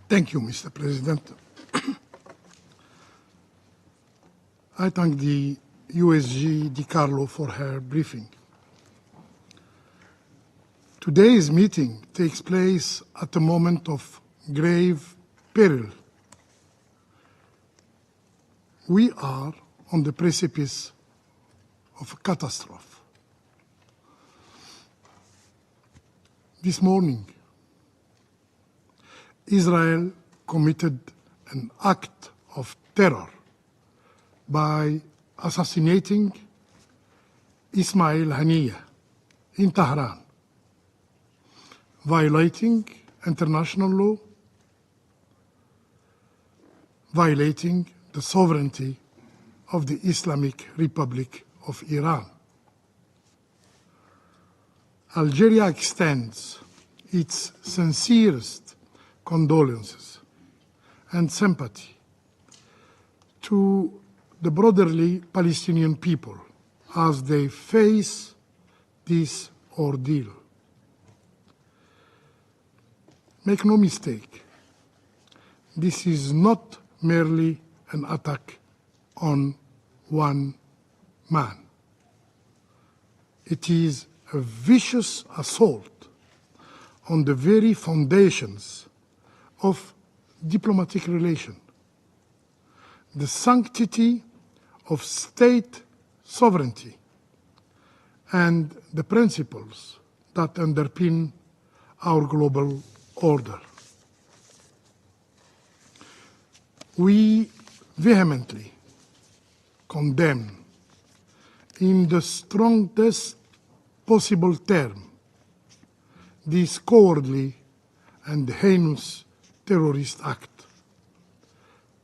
Thank you, Mr. President. I thank the USG Di Carlo for her briefing. Today's meeting takes place at a moment of grave peril. We are on the precipice of a catastrophe. This morning, Israel committed an act of terror by assassinating Ismail Haniyeh in Tehran, violating international law, violating the sovereignty of the Islamic Republic of Iran. Algeria extends its sincerest condolences and sympathy to the brotherly Palestinian people as they face this ordeal. Make no mistake, this is not merely an attack on one man. It is a vicious assault on the very foundations of diplomatic relations, the sanctity of state sovereignty, and the principles that underpin our global order. We vehemently condemn in the strongest possible term this cowardly and heinous terrorist act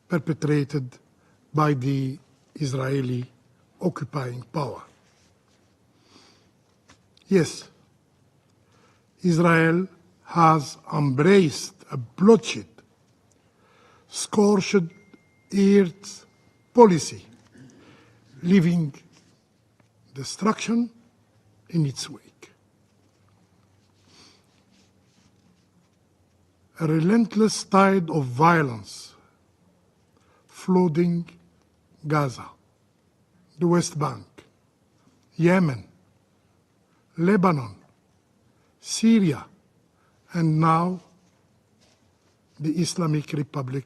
perpetrated by the Israeli occupying power. Yes, Israel has embraced a bloodshed, scorched earth policy, leaving destruction in its wake. A relentless tide of violence flooding Gaza, the West Bank, Yemen, Lebanon, Syria, and now the Islamic Republic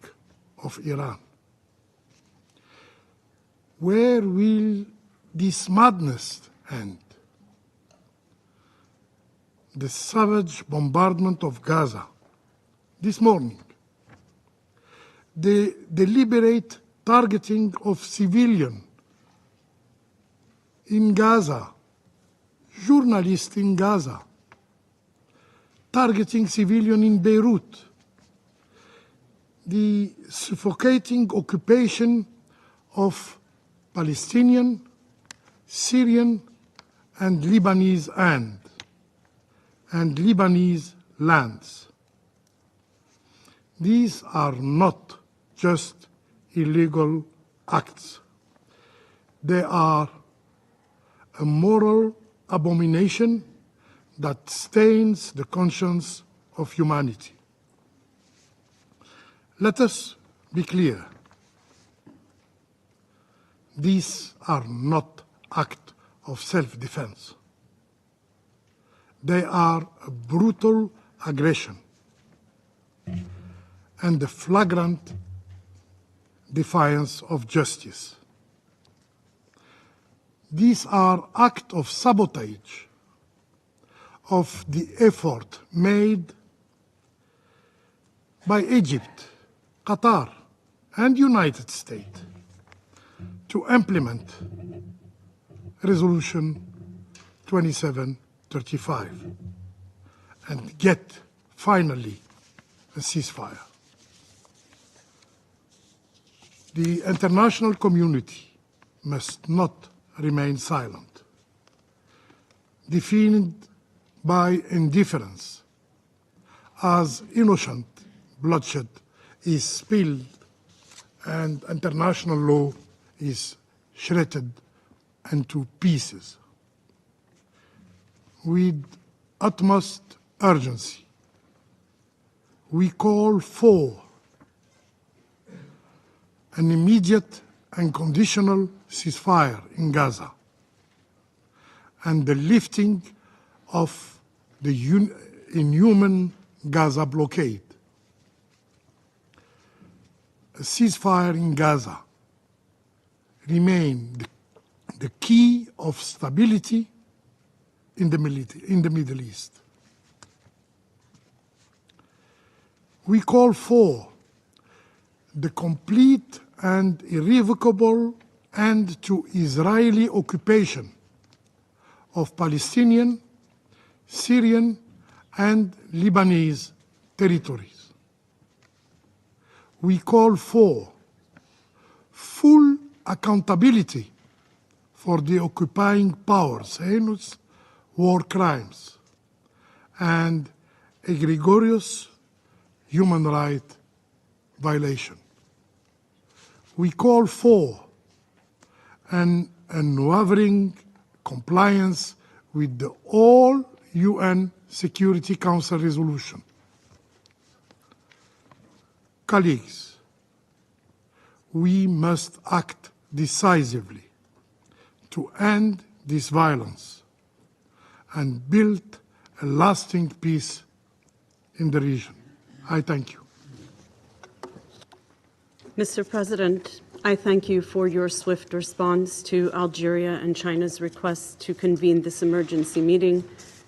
of Iran. Where will this madness end? The savage bombardment of Gaza this morning, the deliberate targeting of civilians in Gaza, journalists in Gaza, targeting civilians in Beirut, the suffocating occupation of Palestinian, Syrian, and Lebanese and Lebanese lands. These are not just illegal acts. They are a moral abomination that stains the conscience of humanity. Let us be clear. These are not acts of self-defense. They are a brutal aggression and a flagrant defiance of justice. These are acts of sabotage of the effort made by Egypt, Qatar, and United States to implement Resolution 2735 and get, finally, a ceasefire. The international community must not remain silent, defined by indifference as innocent bloodshed is spilled and international law is shredded into pieces. With utmost urgency, we call for an immediate and conditional ceasefire in Gaza, and the lifting of the inhuman Gaza blockade. A ceasefire in Gaza remains the key of stability in the Middle East. We call for the complete and irrevocable end to Israeli occupation of Palestinian, Syrian, and Lebanese territories. We call for full accountability for the occupying powers' heinous war crimes and egregious human rights violation. We call for an unwavering compliance with all UN Security Council resolutions. Colleagues, we must act decisively to end this violence and build a lasting peace in the region. I thank you. Mr. President, I thank you for your swift response to Algeria and China's request to convene this emergency meeting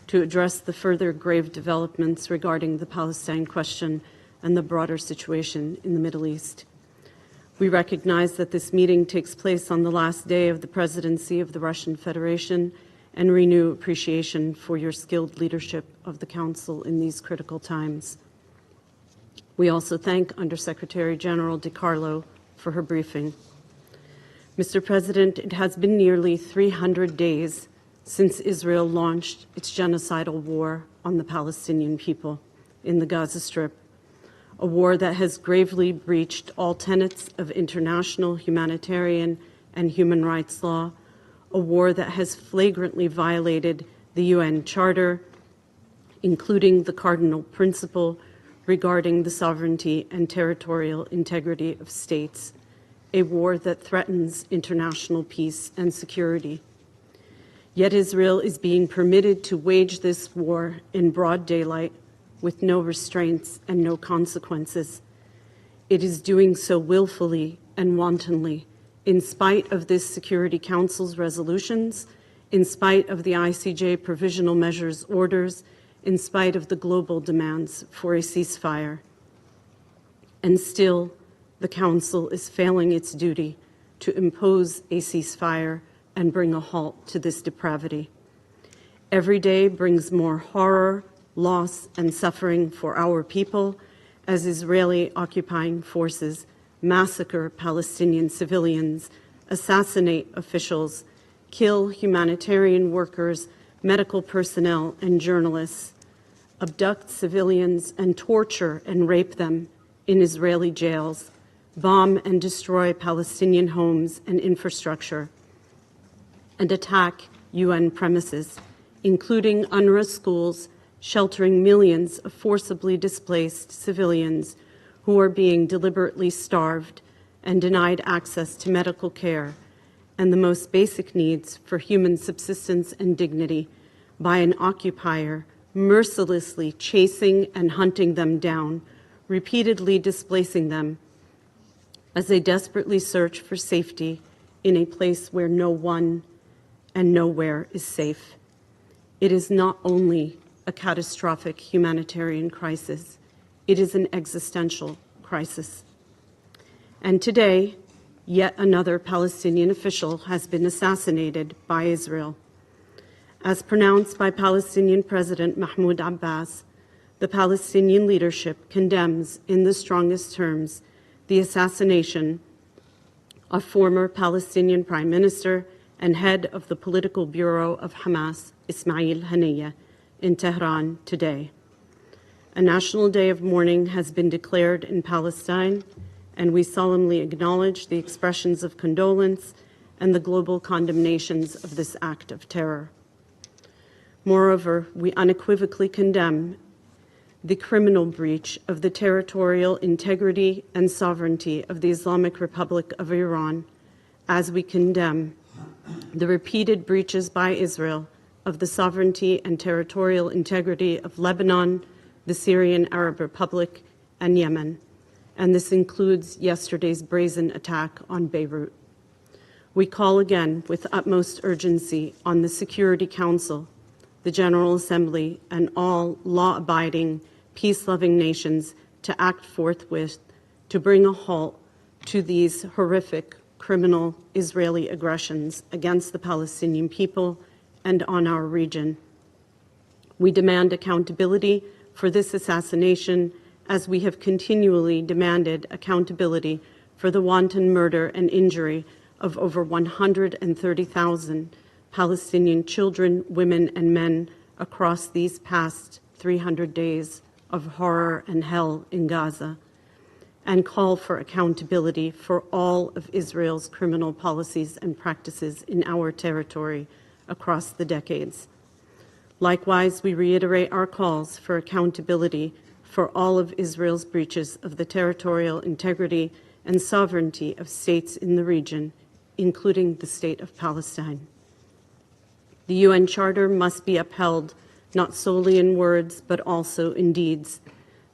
to address the further grave developments regarding the Palestine question and the broader situation in the Middle East. We recognize that this meeting takes place on the last day of the presidency of the Russian Federation and renew appreciation for your skilled leadership of the Council in these critical times. We also thank Undersecretary General DiCarlo for her briefing. Mr. President, it has been nearly 300 days since Israel launched its genocidal war on the Palestinian people in the Gaza Strip, a war that has gravely breached all tenets of international humanitarian and human rights law, a war that has flagrantly violated the UN Charter, including the cardinal principle regarding the sovereignty and territorial integrity of states, a war that threatens international peace and security. Yet Israel is being permitted to wage this war in broad daylight with no restraints and no consequences. It is doing so willfully and wantonly, in spite of this Security Council's resolutions, in spite of the ICJ provisional measures orders, in spite of the global demands for a ceasefire. And still, the Council is failing its duty to impose a ceasefire and bring a halt to this depravity. Every day brings more horror, loss, and suffering for our people as Israeli occupying forces massacre Palestinian civilians, assassinate officials, kill humanitarian workers, medical personnel, and journalists, abduct civilians and torture and rape them in Israeli jails, bomb and destroy Palestinian homes and infrastructure, and attack UN premises, including UNRWA schools, sheltering millions of forcibly displaced civilians who are being deliberately starved and denied access to medical care and the most basic needs for human subsistence and dignity by an occupier mercilessly chasing and hunting them down, repeatedly displacing them as they desperately search for safety in a place where no one and nowhere is safe. It is not only a catastrophic humanitarian crisis, it is an existential crisis. And today, yet another Palestinian official has been assassinated by Israel. As pronounced by Palestinian President Mahmoud Abbas, the Palestinian leadership condemns in the strongest terms the assassination of former Palestinian Prime Minister and head of the political bureau of Hamas, Ismail Haniyeh, in Tehran today. A national day of mourning has been declared in Palestine, and we solemnly acknowledge the expressions of condolence and the global condemnations of this act of terror. Moreover, we unequivocally condemn the criminal breach of the territorial integrity and sovereignty of the Islamic Republic of Iran, as we condemn the repeated breaches by Israel of the sovereignty and territorial integrity of Lebanon, the Syrian Arab Republic, and Yemen, and this includes yesterday's brazen attack on Beirut. We call again with utmost urgency on the Security Council, the General Assembly, and all law-abiding, peace-loving nations to act forthwith to bring a halt to these horrific criminal Israeli aggressions against the Palestinian people and on our region. We demand accountability for this assassination, as we have continually demanded accountability for the wanton murder and injury of over 130,000 Palestinian children, women, and men across these past 300 days of horror and hell in Gaza, and call for accountability for all of Israel's criminal policies and practices in our territory across the decades. Likewise, we reiterate our calls for accountability for all of Israel's breaches of the territorial integrity and sovereignty of states in the region, including the State of Palestine. The UN Charter must be upheld not solely in words, but also in deeds.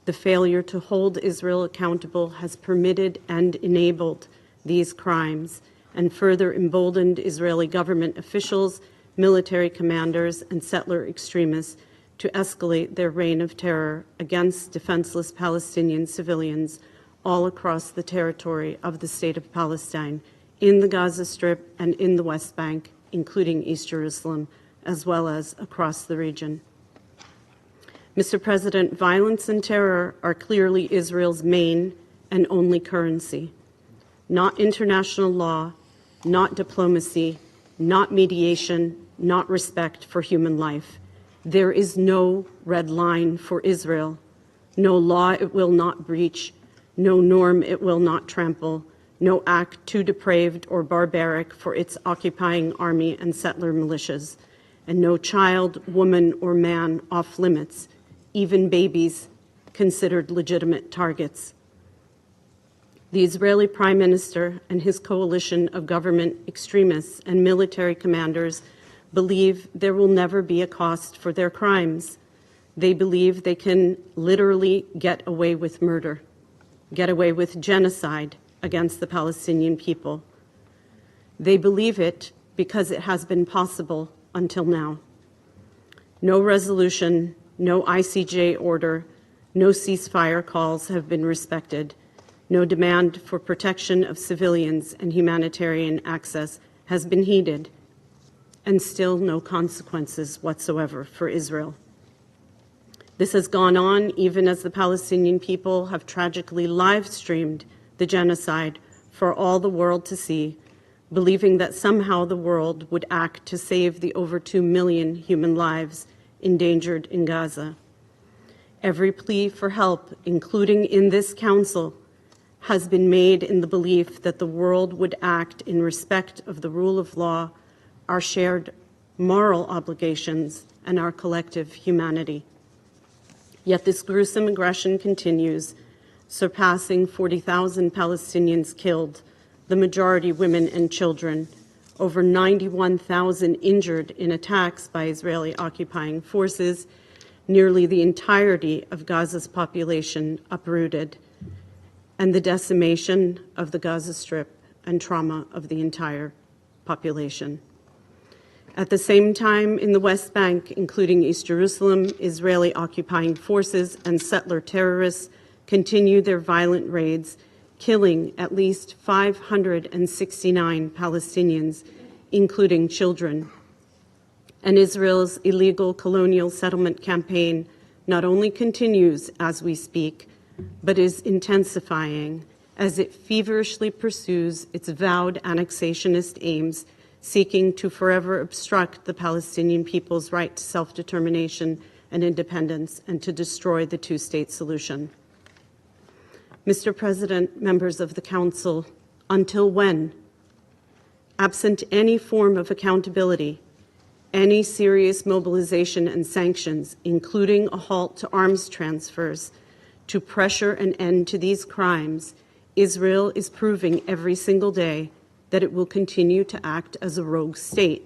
The failure to hold Israel accountable has permitted and enabled these crimes and further emboldened Israeli government officials, military commanders, and settler extremists to escalate their reign of terror against defenseless Palestinian civilians all across the territory of the State of Palestine, in the Gaza Strip and in the West Bank, including East Jerusalem, as well as across the region. Mr. President, violence and terror are clearly Israel's main and only currency. Not international law, not diplomacy, not mediation, not respect for human life. There is no red line for Israel, no law it will not breach, no norm it will not trample, no act too depraved or barbaric for its occupying army and settler militias, and no child, woman, or man off limits, even babies considered legitimate targets. The Israeli Prime Minister and his coalition of government extremists and military commanders believe there will never be a cost for their crimes. They believe they can literally get away with murder, get away with genocide against the Palestinian people. They believe it because it has been possible until now. No resolution, no ICJ order, no ceasefire calls have been respected. No demand for protection of civilians and humanitarian access has been heeded, and still no consequences whatsoever for Israel. This has gone on even as the Palestinian people have tragically live-streamed the genocide for all the world to see, believing that somehow the world would act to save the over 2 million human lives endangered in Gaza. Every plea for help, including in this council, has been made in the belief that the world would act in respect of the rule of law, our shared moral obligations, and our collective humanity. Yet this gruesome aggression continues, surpassing 40,000 Palestinians killed, the majority women and children, over 91,000 injured in attacks by Israeli occupying forces, nearly the entirety of Gaza's population uprooted, and the decimation of the Gaza Strip and trauma of the entire population. At the same time, in the West Bank, including East Jerusalem, Israeli occupying forces and settler terrorists continue their violent raids, killing at least 569 Palestinians, including children. And Israel's illegal colonial settlement campaign not only continues as we speak, but is intensifying as it feverishly pursues its vowed annexationist aims, seeking to forever obstruct the Palestinian people's right to self-determination and independence and to destroy the two-state solution. Mr. President, members of the Council, until when? Absent any form of accountability, any serious mobilization and sanctions, including a halt to arms transfers, to pressure an end to these crimes, Israel is proving every single day that it will continue to act as a rogue state.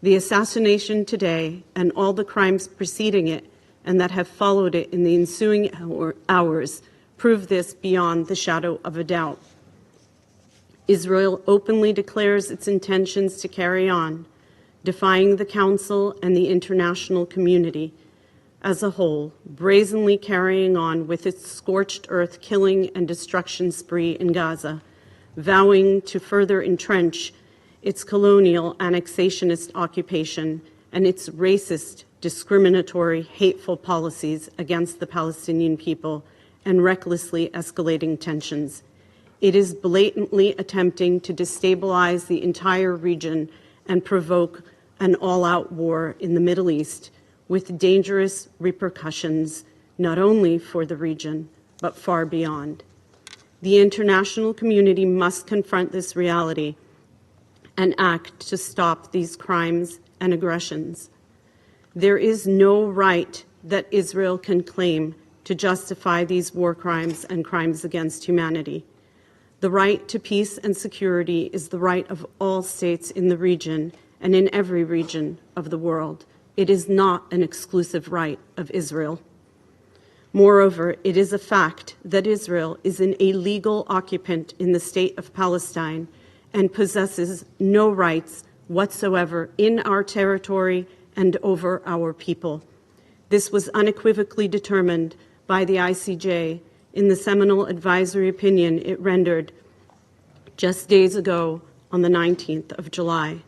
The assassination today and all the crimes preceding it and that have followed it in the ensuing hours prove this beyond the shadow of a doubt. Israel openly declares its intentions to carry on, defying the Council and the international community as a whole, brazenly carrying on with its scorched earth killing and destruction spree in Gaza, vowing to further entrench its colonial annexationist occupation and its racist, discriminatory, hateful policies against the Palestinian people and recklessly escalating tensions. It is blatantly attempting to destabilize the entire region and provoke an all-out war in the Middle East with dangerous repercussions not only for the region, but far beyond. The international community must confront this reality and act to stop these crimes and aggressions. There is no right that Israel can claim to justify these war crimes and crimes against humanity. The right to peace and security is the right of all states in the region and in every region of the world. It is not an exclusive right of Israel. Moreover, it is a fact that Israel is an illegal occupant in the state of Palestine and possesses no rights whatsoever in our territory and over our people. This was unequivocally determined by the ICJ in the seminal advisory opinion it rendered just days ago on the 19th of July.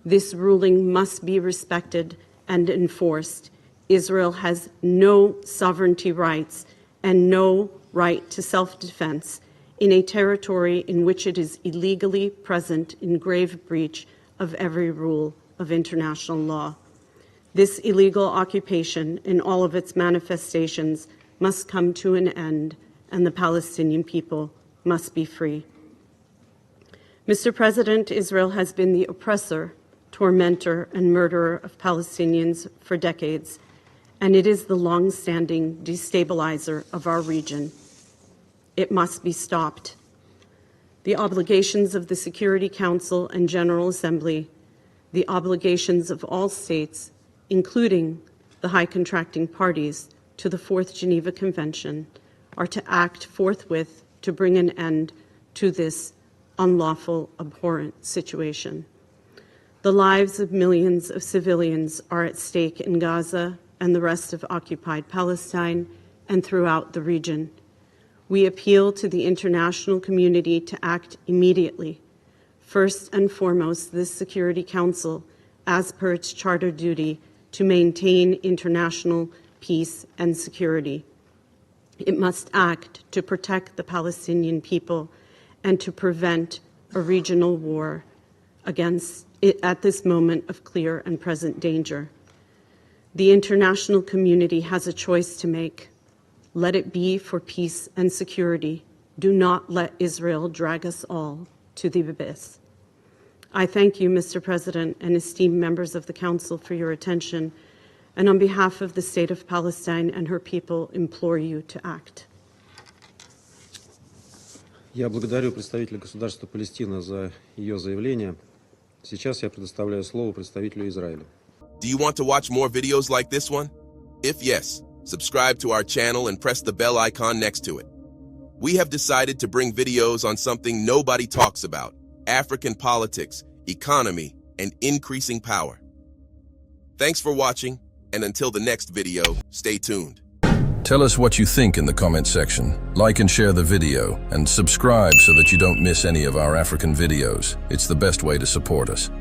This ruling must be respected and enforced. Israel has no sovereignty rights and no right to self-defense in a territory in which it is illegally present in grave breach of every rule of international law. This illegal occupation in all of its manifestations must come to an end, and the Palestinian people must be free. Mr. President, Israel has been the oppressor, tormentor, and murderer of Palestinians for decades, and it is the long-standing destabilizer of our region. It must be stopped. The obligations of the Security Council and General Assembly, the obligations of all states, including the high contracting parties to the Fourth Geneva Convention, are to act forthwith to bring an end to this unlawful, abhorrent situation. The lives of millions of civilians are at stake in Gaza and the rest of occupied Palestine and throughout the region. We appeal to the international community to act immediately. First and foremost, this Security Council, as per its charter duty, to maintain international peace and security. It must act to protect the Palestinian people and to prevent a regional war against it at this moment of clear and present danger. The international community has a choice to make. Let it be for peace and security. Do not let Israel drag us all to the abyss. I thank you, Mr. President, and esteemed members of the Council for your attention, and on behalf of the State of Palestine and her people, implore you to act. Я благодарю представителя государства Палестина за ее заявление. Сейчас я предоставляю слово представителю Израиля. Do you want to watch more videos like this one? If yes, subscribe to our channel and press the bell icon next to it. We have decided to bring videos on something nobody talks about: African politics, economy, and increasing power. Thanks for watching, and until the next video, stay tuned. Tell us what you think in the comment section. Like and share the video, and subscribe so that you don't miss any of our African videos. It's the best way to support us.